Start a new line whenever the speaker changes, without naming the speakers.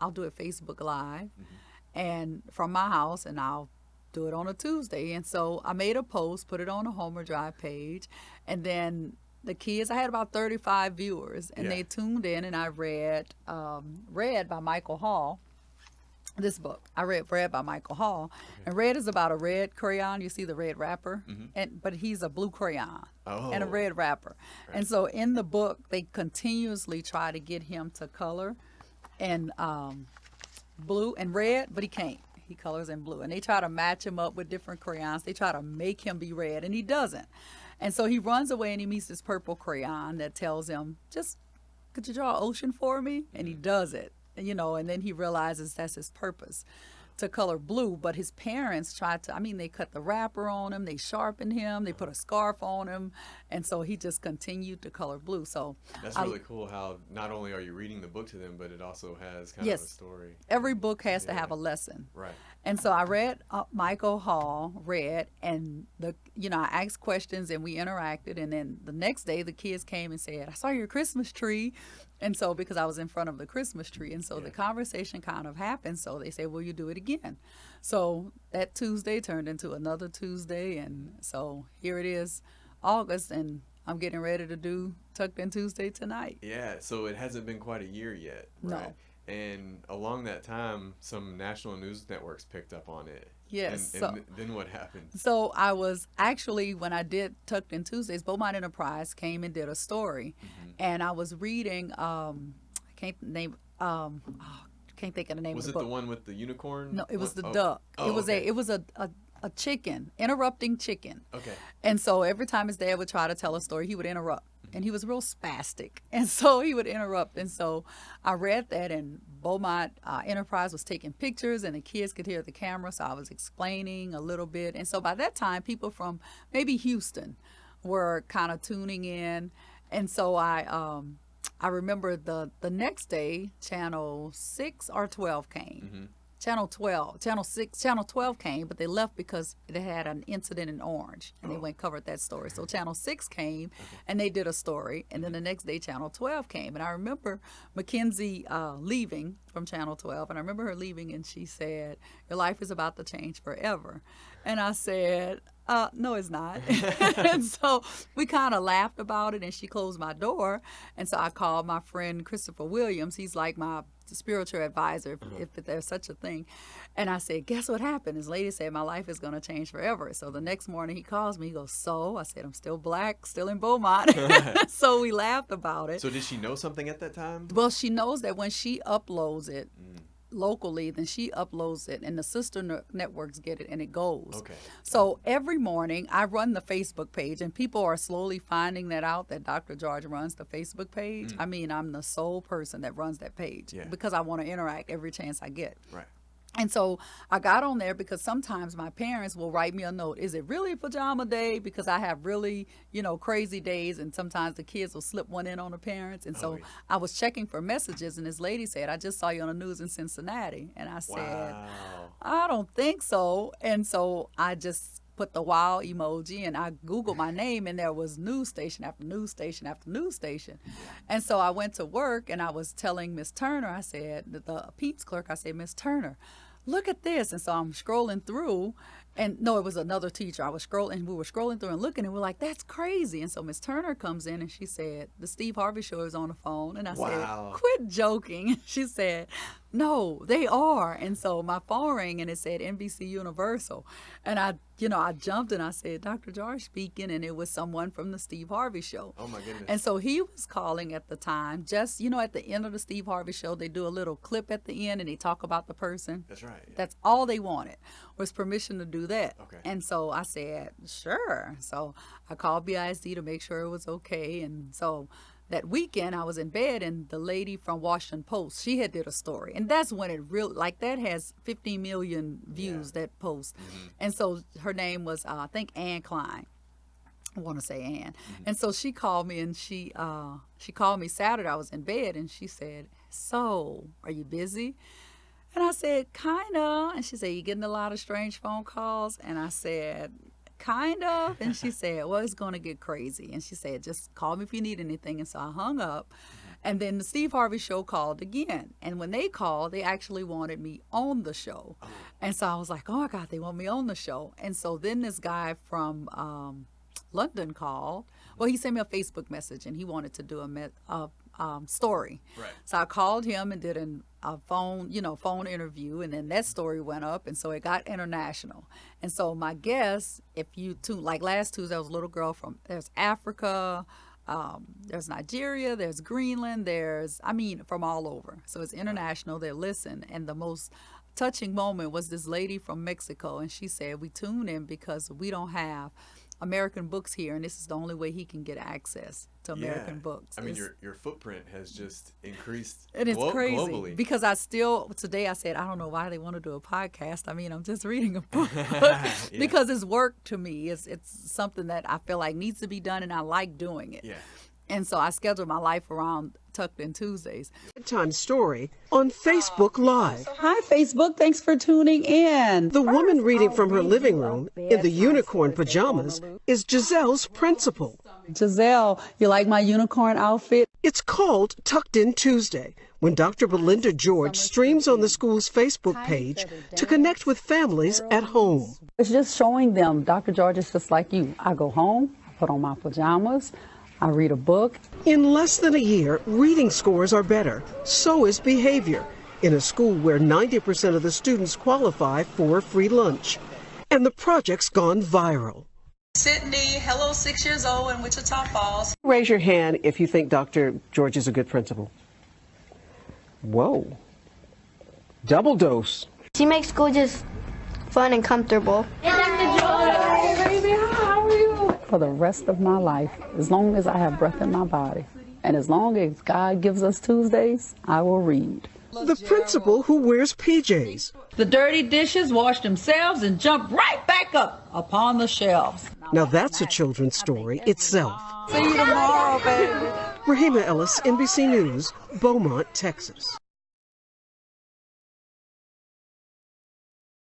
I'll do it Facebook Live, and from my house, and I'll do it on a Tuesday. And so I made a post, put it on the Homer Drive page, and then the kids, I had about 35 viewers, and
Yeah.
they tuned in, and I read by Michael Hall. This book I read by Michael Hall,
Okay.
and red is about a red crayon. You see the red wrapper,
Mm-hmm.
and but he's a blue crayon and a
Oh.
red wrapper.
Right.
And so in the book, they continuously try to get him to color in blue and red, but he can't. He colors in blue, and they try to match him up with different crayons. They try to make him be red, and he doesn't. And so he runs away, and he meets this purple crayon that tells him, "Just could you draw an ocean for me?" And he does it, and then he realizes that's his purpose, to color blue. But his parents tried to, I mean, they cut the wrapper on him, they sharpened him, they put a scarf on him, and so he just continued to color blue. So
That's
I,
really cool how not only are you reading the book to them, but it also has kind of a
yes,
story.
every book has to
Yeah.
have a lesson.
Right.
And so I read Michael Hall read, and I asked questions and we interacted. And then the next day, the kids came and said, "I saw your Christmas tree," and so because I was in front of the Christmas tree, and so
Yeah.
the conversation kind of happened. So they said, "Will you do it again?" So that Tuesday turned into another Tuesday, and so here it is, August, and I'm getting ready to do Tucked In Tuesday tonight.
Yeah. So it hasn't been quite a year yet, right?
No.
And along that time, some national news networks picked up on it.
Yes.
And then what happened?
So I was actually, when I did Tucked In Tuesdays, Beaumont Enterprise came and did a story, and I was reading. I can't name. Can't think of the name
Was
of
it
the
the
book.
one with the unicorn?
No, it was the
Oh.
duck.
Oh,
It was
okay.
a chicken interrupting chicken.
Okay.
And so every time his dad would try to tell a story, he would interrupt. And he was real spastic. And so he would interrupt. And so I read that, and Beaumont Enterprise was taking pictures, and the kids could hear the camera. So I was explaining a little bit. And so by that time, people from maybe Houston were kind of tuning in. And so I remember the next day, Channel 6 or 12 came.
Mm-hmm.
Channel 12 came, but they left because they had an incident in Orange, and they went and covered that story. So Channel 6 came, and they did a story, and then the next day Channel 12 came. And I remember Mackenzie leaving from Channel 12, and I remember her leaving, and she said, "Your life is about to change forever." And I said, "No, it's not." And so we kind of laughed about it, and she closed my door. And so I called my friend Christopher Williams. He's like my spiritual advisor, if there's such a thing. And I said, "Guess what happened?" His lady said, "My life is going to change forever." So the next morning he calls me. He goes, "So?" I said, "I'm still black, still in Beaumont." So we laughed about it.
So did she know something at that time?
Well, she knows that when she uploads it locally, then she uploads it, and the sister networks get it, and it goes.
Okay.
So every morning I run the Facebook page, and people are slowly finding that out, that Dr. George runs the Facebook page. I mean, I'm the sole person that runs that page,
Yeah.
because I want to interact every chance I get.
Right.
And so I got on there because sometimes my parents will write me a note. "Is it really pajama day?" Because I have really, crazy days, and sometimes the kids will slip one in on the parents. And so
Oh, yeah.
I was checking for messages, and this lady said, "I just saw you on the news in Cincinnati." And I said,
Wow.
"I don't think so." And so I just put the wow emoji, and I Googled my name, and there was news station after news station after news station. And so I went to work, and I was telling Miss Turner, I said, the Peeps clerk, I said, "Miss Turner, look at this." And so I'm scrolling through, and no, it was another teacher. We were scrolling through and looking, and we're like, "That's crazy." And so Miss Turner comes in, and she said, "The Steve Harvey Show is on the phone." And I
Wow.
said, "Quit joking." She said, "No, they are." And so my phone rang, and it said NBC Universal. And I jumped, and I said, "Dr. George speaking," and it was someone from the Steve Harvey Show.
Oh my goodness.
And so he was calling at the time, just, at the end of the Steve Harvey Show, they do a little clip at the end, and they talk about the person.
That's right. Yeah.
That's all they wanted, was permission to do that.
Okay.
And so I said, "Sure." So I called BISD to make sure it was okay. And so that weekend I was in bed, and the lady from Washington Post, she had did a story. And that's when it really, like, that has 15 million views, that post. And so her name was, I think, Ann Klein. I want to say Ann. And so she called me, and she called me Saturday. I was in bed, and she said, "So, are you busy?" And I said, "Kind of." And she said, "You getting a lot of strange phone calls?" And I said, "Kind of." And she said, "Well, it's going to get crazy." And she said, "Just call me if you need anything." And so I hung up. And then the Steve Harvey Show called again. And when they called, they actually wanted me on the show. And so I was like, oh my God, they want me on the show. And so then this guy from London called. Well, he sent me a Facebook message and he wanted to do a story.
Right.
So I called him and did a phone interview, and then that story went up, and so it got international. And so my guess, if you tune, like last Tuesday, there was a little girl there's Africa, there's Nigeria, there's Greenland, from all over. So it's international. They listen, and the most touching moment was this lady from Mexico, and she said, we tune in because we don't have American books here, and this is the only way he can get access to American books.
I mean, your footprint has just increased
and it's crazy
globally.
Because today I said, I don't know why they want to do a podcast. I mean, I'm just reading a book because it's work to me. It's something that I feel like needs to be done, and I like doing it.
Yeah.
And so I schedule my life around Tucked In Tuesdays.
Bedtime story on Facebook Live.
Hi, Facebook. Thanks for tuning in.
The woman reading from her living room in the unicorn pajamas is Giselle's principal.
Giselle, you like my unicorn outfit?
It's called Tucked In Tuesday, when Dr. Belinda George streams on the school's Facebook page to connect with families at home.
It's just showing them Dr. George is just like you. I go home, I put on my pajamas, I read a book.
In less than a year, reading scores are better. So is behavior in a school where 90% of the students qualify for free lunch. And the project's gone viral.
Sydney, hello, 6 years old in Wichita Falls.
Raise your hand if you think Dr. George is a good principal. Whoa. Double dose.
She makes school just fun and comfortable.
For the rest of my life, as long as I have breath in my body, and as long as God gives us Tuesdays, I will read.
The principal who wears PJs.
The dirty dishes wash themselves and jump right back up upon the shelves.
Now that's a children's story itself.
See you tomorrow, baby.
Rahima Ellis, NBC News, Beaumont, Texas.